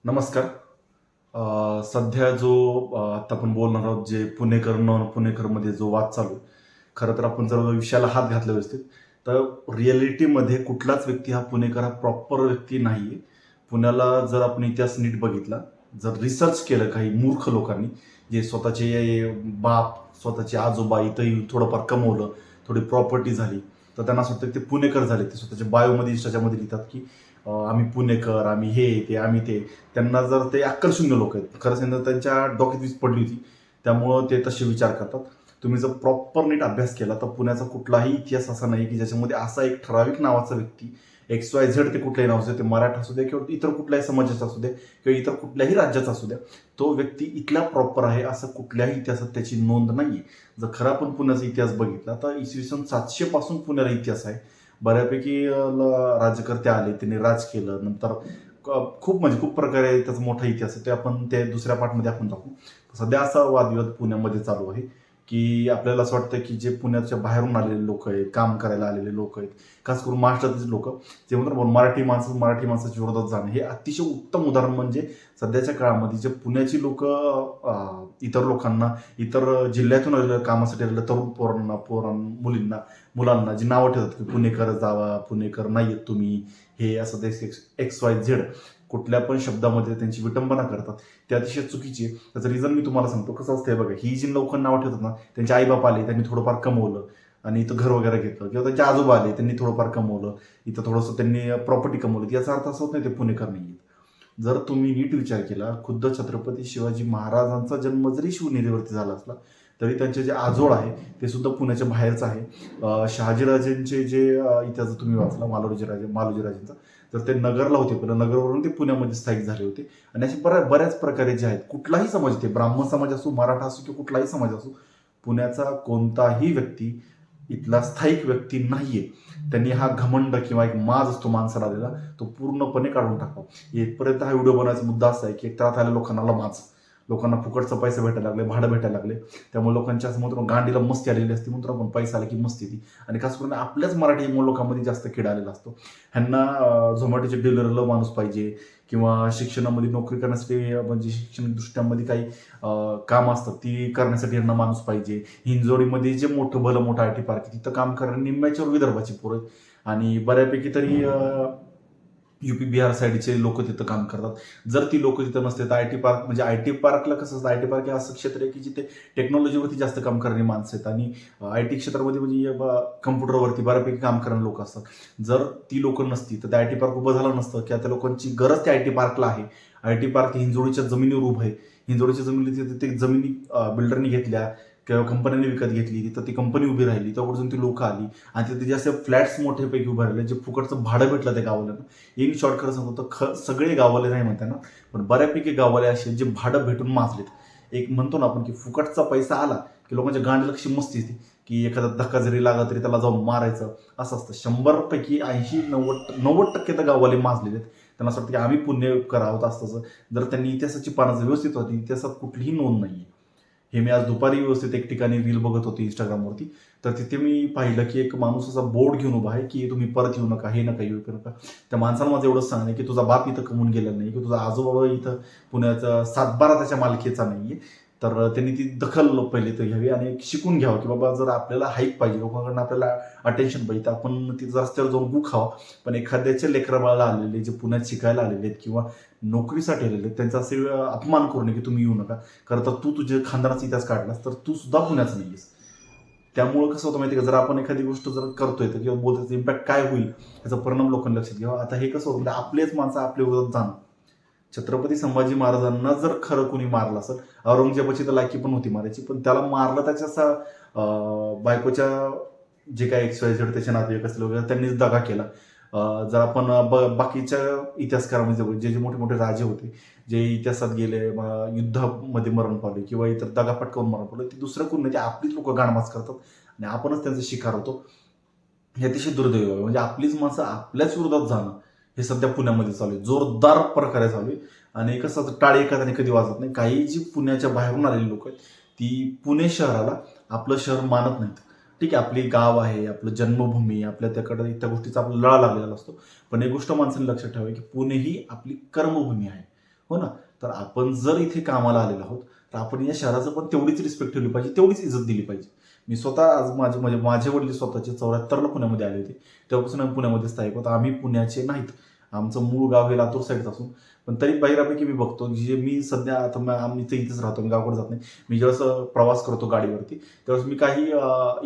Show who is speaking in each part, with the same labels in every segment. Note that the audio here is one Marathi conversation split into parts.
Speaker 1: नमस्कार. सध्या जो आता आपण बोलणार आहोत जे पुणेकर नॉन पुणेकरमध्ये जो वाद चालू आहे. खरं तर आपण जर विषयाला हात घातला व्यवस्थित, तर रिॲलिटीमध्ये कुठलाच व्यक्ती हा पुणेकर हा प्रॉपर व्यक्ती नाही आहे. पुण्याला जर आपण इतिहास नीट बघितला, जर रिसर्च केलं काही मूर्ख लोकांनी, जे स्वतःचे बाप, स्वतःचे आजोबा इथं येऊन थोडंफार कमवलं, थोडी प्रॉपर्टी झाली, तर त्यांना असं वाटतं की ते पुणेकर झाले. ते स्वतःच्या बायोमध्ये, इंस्टाच्यामध्ये लिहितात की आम्ही पुणेकर, आम्ही हे, ते, आम्ही ते. त्यांना जर ते अक्कलशून्य लोक आहेत. खरं सांगितलं त्यांच्या डोक्यात वीज पडली होती. त्यामुळं ते तसे विचार करतात. तुम्ही जर प्रॉपर नीट अभ्यास केला तर पुण्याचा कुठलाही इतिहास असा नाही की ज्याच्यामध्ये असा एक ठराविक नावाचा व्यक्ती एक्स वाय झेड ते कुठल्याही नाव असू दे, ते मराठा असू दे किंवा इतर कुठल्याही समाजाचा असू दे किंवा इतर कुठल्याही राज्याचा असू द्या, तो व्यक्ती इथला प्रॉपर आहे असं कुठल्याही इतिहासात त्याची नोंद नाहीये. जर खरा आपण पुण्याचा इतिहास बघितला तर इसवी सन 700 पासून पुण्याला इतिहास आहे. बऱ्यापैकी राज्यकर्ते आले, त्यांनी राज केलं. नंतर खूप म्हणजे खूप प्रकारे त्याचा मोठा इतिहास आहे. ते आपण ते दुसऱ्या पार्टमध्ये आपण दाखवू. सध्या असा वादविवाद पुण्यामध्ये चालू आहे की आपल्याला असं वाटतं की जे पुण्याच्या बाहेरून आलेले लोक आहेत, काम करायला आलेले लोक आहेत, खास करून महाराष्ट्रातले लोक, जे म्हणतात मराठी माणसं मराठी माणसाच्या विरोधात जाणं, हे अतिशय उत्तम उदाहरण म्हणजे सध्याच्या काळामध्ये जे पुण्याची लोक इतर लोकांना, इतर जिल्ह्यातून आलेल्या कामासाठी आलेल्या तरुण मुलींना, मुलांना जी नावं ठेवतात की पुणेकर जावा, पुणेकर नाही आहेत तुम्ही, हे असं ते एक्स वाय झेड कुठल्या पण शब्दामध्ये त्यांची विटंबना करतात, ते अतिशय चुकीची आहे. त्याचं रिझन मी तुम्हाला सांगतो. कसं असतं बघा, ही जी लोक नावं ठेवतात ना, त्यांचे आईबाप आले, त्यांनी थोडंफार कमवलं आणि इथं घर वगैरे घेतलं, किंवा त्यांचे आजोबा आले, त्यांनी थोडंफार कमवलं, इथं थोडंसं त्यांनी प्रॉपर्टी कमवली, याचा अर्थ असं होत नाही ते पुणेकर नाही आहेत. जर तुम्ही नीट विचार केला, खुद्द छत्रपती शिवाजी महाराजांचा जन्म जरी शिवनेरीवरती झाला असला तरी त्यांचे जे आजोळ आहे ते सुद्धा पुण्याच्या बाहेरचं आहे. शहाजीराजेंचे जे इतिहास तुम्ही वाचला, मालोजीराजेंचा, तर ते नगरला होते, पण नगरवरून ते पुण्यामध्ये स्थायिक झाले होते. आणि असे बऱ्याच प्रकारे जे आहेत, कुठलाही समाज, ते ब्राह्मण समाज असो, मराठा असो किंवा कुठलाही समाज असो, पुण्याचा कोणताही व्यक्ती इथला स्थायिक व्यक्ती नाहीये. त्यांनी हा घमंड किंवा एक माज असतो माणसाला आलेला, तो पूर्णपणे काढून टाकावा. इथपर्यंत हा व्हिडिओ बनवायचा मुद्दा असा आहे की एक त्रास आल्या लोकांना माज, लोकांना फुकटचा पैसे भेटायला लागले, भाडं भेटायला लागले, त्यामुळे लोकांच्या असं म्हणतो गांडीला मस्ती आलेली असते, म्हणतो आपण पैसा आला की मस्ती ती. आणि खास करून आपल्याच मराठी लोकांमध्ये जास्त किडा आलेला असतो. ह्यांना झोमॅटोचे डिलरला माणूस पाहिजे, किंवा शिक्षणामध्ये नोकरी करण्यासाठी, म्हणजे शिक्षण दृष्ट्यामध्ये काही काम असतात ती करण्यासाठी यांना माणूस पाहिजे. हिंजवडीमध्ये जे मोठं मोठं आय टी पार्क आहे, तिथं काम करणारे निम्म्याच्या विदर्भाची पोरं आहेत. आणि बऱ्यापैकी तरी युपी बिहार साईडचे लोक तिथं काम करतात. जर ती लोक तिथं नसते तर आय टी पार्क, म्हणजे आय टी पार्कला कसं असतं, आय टी पार्क हे असं क्षेत्र आहे की जिथे टेक्नॉलॉजीवरती जास्त काम करणारी माणसं आहेत. आणि आय टी क्षेत्रामध्ये म्हणजे कम्प्युटरवरती बऱ्यापैकी काम करणारे लोक असतात. जर ती लोक नसती तर त्या आय टी पार्क उभं झालं नसतं, की त्या लोकांची गरज त्या आय टी पार्कला आहे. आय टी पार्क हिंजवडीच्या जमिनीवर उभं आहे. हिंजवडीच्या जमिनीत ते जमिनी बिल्डरनी घेतल्या किंवा कंपन्यांनी विकत घेतली, तिथं ती कंपनी उभी राहिली, त्यावरून ती लोक आली आणि तिथे जास्त फ्लॅट्स मोठ्यापैकी उभे राहिले, जे फुकटचं भाडं भेटलं त्या गावाला. इन शॉर्ट खरं सांगतो तर सगळे गाववाले नाही म्हणता ना, पण बऱ्यापैकी गाववाले असे जे भाडं भेटून माजलेत. एक म्हणतो ना आपण की फुकटचा पैसा आला की लोकांच्या गांडीला कशी मस्ती येते की एखादा धक्का जरी लागला तरी त्याला जाऊन मारायचं, असं असतं. 100 पैकी 80-90% तर गाववाले माजलेले आहेत. त्यांना असं वाटतं की आम्ही पुण्य करावं असतं. जर त्यांनी इतिहासाची पानं व्यवस्थित होती, इतिहासात कुठलीही नोंद नाहीये. हे मी आज दुपारी व्यवस्थित एक ठिकाणी रील बघत होती इंस्टाग्रामवरती, तर तिथे मी पाहिलं की एक माणूस असा बोर्ड घेऊन उभा आहे की तुम्ही परत येऊ नका, हे नका येऊ नका. त्या माणसाला माझं एवढंच सांगणं की तुझा बाप इथं कमवून गेलेला नाही, की तुझा आजोबाबा इथं पुण्याचा 7-12 त्याच्या मालकीचा नाहीये. तर त्यांनी ती दखल पहिले तर घ्यावी आणि शिकून घ्यावं की बाबा जर आपल्याला हाईक पाहिजे, लोकांकडून आपल्याला अटेन्शन पाहिजे, तर आपण तिथं रस्त्यावर जाऊन गु खावा. पण एखाद्याच्या लेकराबाळाला आलेले, जे पुण्यात शिकायला आलेले आहेत किंवा नोकरीसाठी आलेले आहेत, त्यांचा असे अपमान करू नये की तुम्ही येऊ नका. खरं तर तू तुझ्या खानदानाचा इतिहास काढलास तर तू सुद्धा पुण्याचं नाहीयेस. त्यामुळं कसं होतं माहिती का, जर आपण एखादी गोष्ट जर करतोय तर किंवा बोलतो इम्पॅक्ट काय होईल याचा परिणाम लोकांनी लक्षात घ्यावा. आता हे कसं होतं, आपलेच माणसं आपल्या विरोधात जाणं. छत्रपती संभाजी महाराजांना जर खरं कोणी मारलं असेल, औरंगजेबाची तर लायकी पण होती मारायची, पण त्याला मारलं त्याच्या बायकोच्या जे काही एक्सवायझेड त्याचे नातेवाईक असले वगैरे त्यांनीच दगा केला. जर आपण बाकीच्या इतिहासकारामध्ये जे जे मोठे मोठे राजे होते, जे इतिहासात गेले, युद्धामध्ये मरण पावले किंवा इतर दगा पटकावून मरण पावले, ते दुसरं कोण नाही, ते आपलीच लोक गाणमाच करतात आणि आपणच त्यांचा शिकार होतो. हे अतिशय दुर्दैव आहे. म्हणजे आपलीच माणसं आपल्याच विरोधात जाणं हे सध्या पुण्यामध्ये चालू आहे, जोरदार प्रकारे चालू आहे. आणि कसं असतं, टाळी एखाद्याने कधी वाजत नाही. काही जी पुण्याच्या बाहेरून आलेली लोक आहेत, ती पुणे शहराला आपलं शहर मानत नाहीत. ठीक आहे, आपली गाव आहे, आपलं जन्मभूमी, आपल्या त्याकडे त्या गोष्टीचा आपला लळा लागलेला असतो. पण एक गोष्ट माणसाने लक्षात ठेवावी की पुणे ही आपली कर्मभूमी आहे. हो ना. तर आपण जर इथे कामाला आलेलो आहोत तर आपण या शहराचं पण तेवढीच रिस्पेक्ट ठेवली पाहिजे, तेवढीच इज्जत दिली पाहिजे. मी स्वतः आज माझे वडील स्वतःचे 74ला पुण्यामध्ये आले होते. तेव्हापासून आम्ही पुण्यामध्ये स्थायिक होतो. आम्ही पुण्याचे नाहीत. आमचं मूळ गाव हे लातूर साईडचं असून पण तरी बऱ्यापैकी मी बघतो जे मी सध्या आता आम्ही इथेच राहतो, मी गावाकडे जात नाही. मी ज्यावेळेस प्रवास करतो गाडीवरती त्यावेळेस मी काही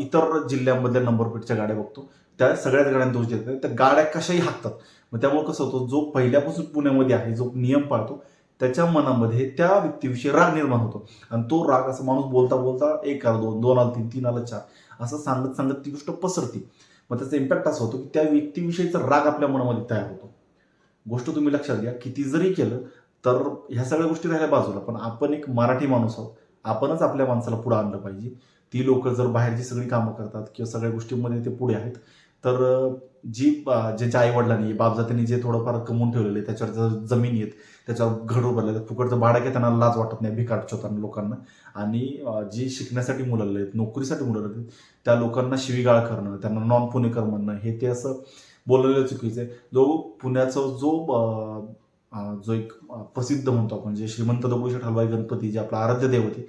Speaker 1: इतर जिल्ह्यांमधल्या नंबर प्लेटच्या गाड्या बघतो. त्या सगळ्याच गाड्यांना दोष देत नाही. त्या गाड्या कशाही हाकतात. मग त्यामुळे कसं होतं, जो पहिल्यापासून पुण्यामध्ये आहे, जो नियम पाळतो त्याच्या मनामध्ये त्या व्यक्तीविषयी राग निर्माण होतो. आणि तो राग असं माणूस बोलता बोलता 1 आला 2, 2 आला 3, 3 आला 4 असं सांगत सांगत ती गोष्ट पसरते. मग त्याचा इम्पॅक्ट असा होतो की त्या व्यक्तीविषयीचा राग आपल्या मनामध्ये तयार होतो. गोष्ट तुम्ही लक्षात घ्या, किती जरी केलं तर ह्या सगळ्या गोष्टी राहिल्या बाजूला, पण आपण एक मराठी माणूस आहोत. आपणच आपल्या माणसाला पुढे आणलं पाहिजे. ती लोक जर बाहेरची सगळी कामं करतात किंवा सगळ्या गोष्टींमध्ये ते पुढे आहेत, तर ज्यांच्या आई वडिलांनी बापजात्यांनी जे थोडंफार कमवून ठेवलेले त्याच्यावर जर जमिनी आहेत, त्याच्यावर घर उभारले, फुकटचं भाडं काय त्यांना लाज वाटत नाही भिकार चोताना लोकांना. आणि जी शिकण्यासाठी मुलं आहेत, नोकरीसाठी मुलं आहेत, त्या लोकांना शिवीगाळ करणं, त्यांना नॉन पुणेकर म्हणणं, हे ते असं बोललेलं चुकीचं आहे. जो पुण्याचा जो एक प्रसिद्ध म्हणतो आपण, जे श्रीमंत दगडूशेठ हलवाई गणपती, जे आपला आराध्य दैवत आहे,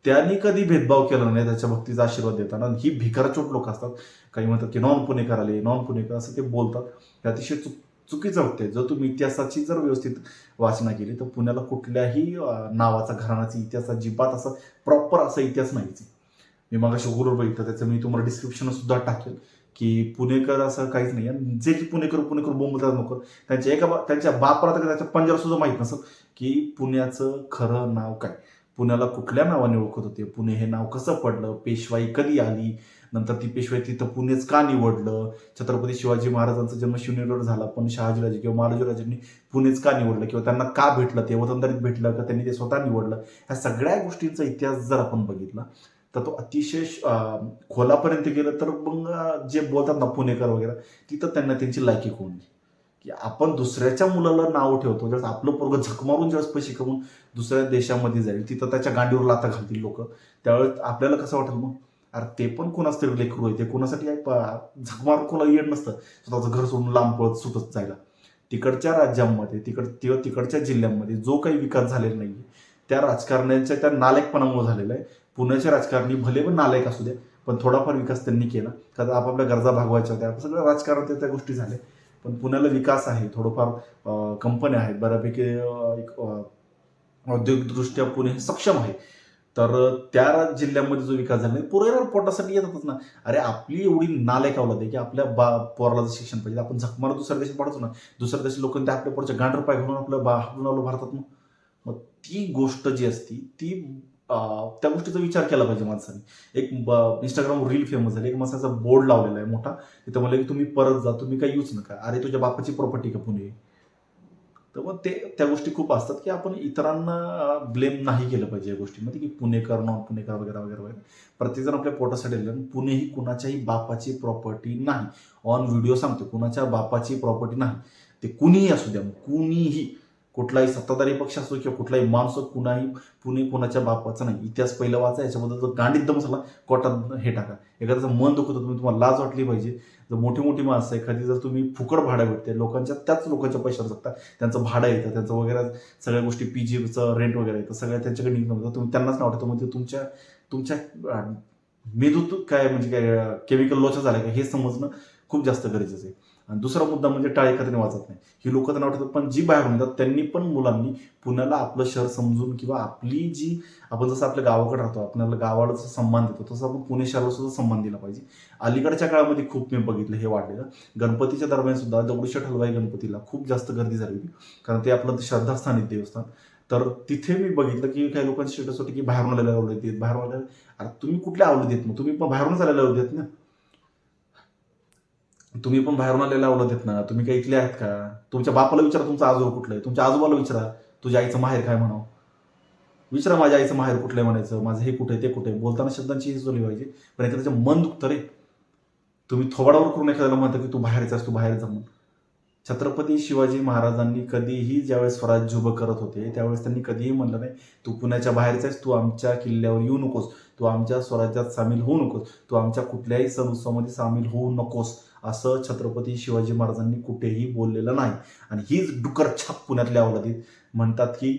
Speaker 1: त्यांनी कधी भेदभाव केला नाही त्याच्या भक्तीचा आशीर्वाद देताना. ही भिकारचोट लोक असतात, काही म्हणतात की नॉन पुणेकर आले, नॉन पुणेकर असं ते बोलतात. हे अतिशय चुकीचं वाटते. जर तुम्ही इतिहासाची जर व्यवस्थित वाचना केली तर पुण्याला कुठल्याही नावाचा घराण्याचा इतिहास अजिबात असा प्रॉपर असा इतिहास नाहीच. मी मगाशी गुगलवर बघितलं, त्याचं मी तुम्हाला डिस्क्रिप्शन सुद्धा टाकेल की पुणेकर असं काहीच नाही. आणि जे पुणेकर बोंबलतात लोक, त्यांच्या बापाला तर त्याच्या पंजाला सुद्धा माहीत नसतं की पुण्याचं खरं नाव काय, पुण्याला कुठल्या नावाने ओळखत होते, पुणे हे नाव कसं पडलं, पेशवाई कधी आली, नंतर ती पेशवाई तिथं पुणेच का निवडलं, छत्रपती शिवाजी महाराजांचा जन्म शिवनेरीवर झाला पण शहाजीराजे किंवा महाराजांनी पुणेच का निवडलं, किंवा त्यांना का भेटलं, ते वतनदारीत भेटलं का त्यांनी ते स्वतः निवडलं. ह्या सगळ्या गोष्टींचा इतिहास जर आपण बघितला तर तो अतिशय खोलापर्यंत गेलं तर मग जे बोलतात ना पुणेकर वगैरे, तिथं त्यांना त्यांची लायकी कोणली की आपण दुसऱ्याच्या मुलाला नाव ठेवतो. ज्यावेळेस आपलं पोरगं झक मारून ज्यावेळेस पैसे कमवून दुसऱ्या देशामध्ये जाईल, तिथं त्याच्या गांडीवर लाथा घालतील लोक, त्यावेळेस आपल्याला कसं वाटेल, मग अरे ते पण कोणाच तरी लेकरू आहे, ते कोणासाठी झक मारून कोणाला येड नसतं स्वतःचं घर सोडून लांब पळत सुटत जायला. तिकडच्या राज्यांमध्ये तिकडच्या जिल्ह्यांमध्ये जो काही विकास झालेला नाही, त्या राजकारण्यांच्या त्या नालायकपणामुळे झालेला आहे. पुण्याच्या राजकारणी भले पण नालायक असू द्या, पण थोडाफार विकास त्यांनी केला, कारण आपापल्या गरजा भागवायच्या होत्या, सगळं राजकारण त्या गोष्टी झाल्या. पण पुण्याला विकास आहे, थोडंफार कंपन्या आहेत, बऱ्यापैकी एक औद्योगिकदृष्ट्या पुणे हे सक्षम आहे. तर त्या जिल्ह्यामध्ये जो विकास झाला पुरेला पोटासाठी येतातच ना. अरे आपली एवढी नालायक अवलाद आहे की आपल्या पोराला जर शिक्षण पाहिजे, आपण झकमार दुसऱ्या देशात पडतो ना, दुसऱ्या देशात लोकांनी त्या आपल्या पोराच्या गांडर पाय घालून आपलं हाकलून आलो भारतात. मग ती गोष्ट जी असती ती त्या गोष्टीचा विचार केला पाहिजे माणसाने. एक इंस्टाग्रामवर रील फेमस झाली, एक माणसाचा बोर्ड लावलेला आहे मोठा, तिथं म्हणलं की तुम्ही परत जा, तुम्ही काही यूज नका. अरे तुझ्या बापाची प्रॉपर्टी का पुणे? तर मग त्या गोष्टी खूप असतात की आपण इतरांना ब्लेम नाही केलं पाहिजे या गोष्टीमध्ये, की पुणेकर नॉन पुणेकर वगैरे वगैरे वगैरे. प्रत्येकजण आपल्या पोटासाठी आलेलं. पुणे ही कुणाच्याही बापाची प्रॉपर्टी नाही. ऑन व्हिडिओ सांगतो, कुणाच्या बापाची प्रॉपर्टी नाही. ते कुणीही असू द्या, कुणीही, कुठलाही सत्ताधारी पक्ष असो किंवा कुठलाही माणूस, पुणे कुणाच्या बापाचं नाही. इतिहास पहिलं वाचा, याच्याबद्दल जर गांडीत दम झाला कोर्टात हे टाका. एखाद्याचं मन दुखत होतं, तुम्हाला लाज वाटली पाहिजे. जर मोठी मोठी माणसं एखादी जर तुम्ही फुकट भाडं भेटते लोकांच्या, त्याच लोकांच्या पैशावर जगता, त्यांचं भाडं येतं, त्यांचं वगैरे सगळ्या गोष्टी, पीजीचं रेंट वगैरे येतं, सगळ्या त्यांच्याकडे निघणं, तुम्ही त्यांनाच नाव ठेवतो. म्हणजे तुमच्या मेंदूत काय म्हणजे काय केमिकल लोचा झाला का हे समजणं खूप जास्त गरजेचं आहे. आणि दुसरा मुद्दा म्हणजे टाळी खात्याने वाचत नाही. ही लोक तर नाव ठेवतात, पण जी बाहेरून येतात त्यांनी पण मुलांनी पुण्याला आपलं शहर समजून, किंवा आपली जी आपण जसं आपल्या गावाकडे राहतो, आपल्याला गावाला जसं सन्मान देतो, तसं आपण पुणे शहराला सुद्धा सन्मान दिला पाहिजे. अलीकडच्या काळामध्ये खूप मी बघितलं हे वाढलेलं. गणपतीच्या दरम्यान सुद्धा दगडूशेठ हलवाई गणपतीला खूप जास्त गर्दी झाली होती, कारण ते आपलं श्रद्धास्थान आहे देवस्थान. तर तिथे मी बघितलं की काही लोकांची स्टेटस होती की बाहेरून आलेल्या आवडत देत, बाहेरून आलेल्या. अरे तुम्ही कुठल्या आवडत देत? मग तुम्ही पण बाहेरूनच आलेल्या आवडत देत ना, तुम्ही पण बाहेरून आलेला अवलाद देत ना. तुम्ही काही इथले आहेत का? तुमच्या बापाला विचारा तुमचं आजोबा कुठलं आहे, तुमच्या आजोबाला विचारा तुझ्या आईचं माहेर काय म्हणावं, विचारा माझ्या आईचं माहेर कुठलं आहे म्हणायचं, माझं हे कुठे ते कुठे. बोलताना शब्दांची ही जोडली पाहिजे, पण एखाद्याचं मन दुखतं रे. तुम्ही थोबाडावर करून एखाद्याला म्हणता की तू बाहेरच आहेस, तू बाहेर जा म्हणून. छत्रपती शिवाजी महाराजांनी कधीही ज्यावेळेस स्वराज्य उभं करत होते त्यावेळेस त्यांनी कधीही म्हणलं नाही तू पुण्याच्या बाहेरच आहेस, तू आमच्या किल्ल्यावर येऊ नकोस, तू आमच्या स्वराज्यात सामील होऊ नकोस, तू आमच्या कुठल्याही सण उत्सवामध्ये सामील होऊ नकोस, असं छत्रपती शिवाजी महाराजांनी कुठेही बोललेलं नाही. आणि हीच डुकर छाप पुण्यातल्या अवलादीत म्हणतात की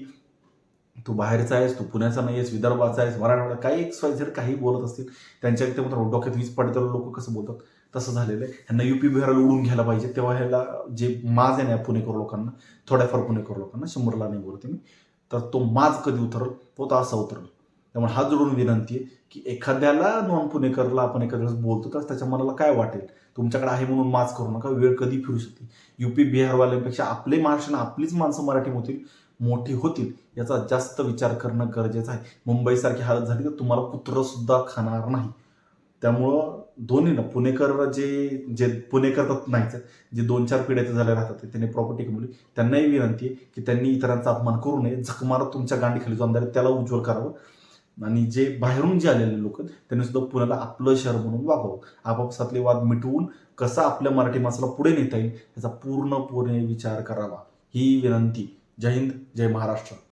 Speaker 1: तू बाहेरचा आहेस, तू पुण्याचा नाही आहेस, विदर्भाचा आहेस, मराठवाडा काही XYZ काही बोलत असतील. त्यांच्या ते म्हणतात डोक्यात वीज पडते तर लोक कसं बोलतात तसं झालेलं आहे. ह्यांना युपी बिहारला उडून घ्यायला पाहिजे. तेव्हा ह्याला जे माज आहे ना पुणेकर लोकांना, थोड्याफार पुणेकर लोकांना, 100ला नाही बोलते मी, तर तो माज कधी उतरल तो तर असा उतरल. त्यामुळे हात जोडून विनंती आहे की एखाद्याला नॉन पुणेकरला आपण एखाद्या वेळेस बोलतो तर त्याच्या मनाला काय वाटेल, तुमच्याकडे आहे म्हणून माज करू नका. वेळ कधी फिरू शकते. युपी बिहारवाल्यांपेक्षा आपले महाराष्ट्र आपलीच माणसं मराठी मोठी होतील याचा जास्त विचार करणं गरजेचं आहे. मुंबईसारखी हालत झाली तर तुम्हाला कुत्रं सुद्धा खाणार नाही. त्यामुळं दोन्ही ना पुणेकर जे जे पुणेकर तर नाहीच आहेत, जे 2-4 पिढ्या झाल्या राहतात त्यांनी प्रॉपर्टी कमवली, त्यांनाही विनंती आहे की त्यांनी इतरांचा अपमान करू नये. झक मारत तुमच्या गांडीखाली जो अंधार आहे त्याला उज्ज्वल करावं. आणि जे बाहेरून जे आलेले लोक त्यांनी सुद्धा पुण्याला आपलं शहर म्हणून वागावं. आपापसातले वाद मिटवून कसं आपल्या मराठी माणसाला पुढे नेता येईल याचा पूर्णपणे विचार करावा. ही विनंती. जय हिंद, जय महाराष्ट्र.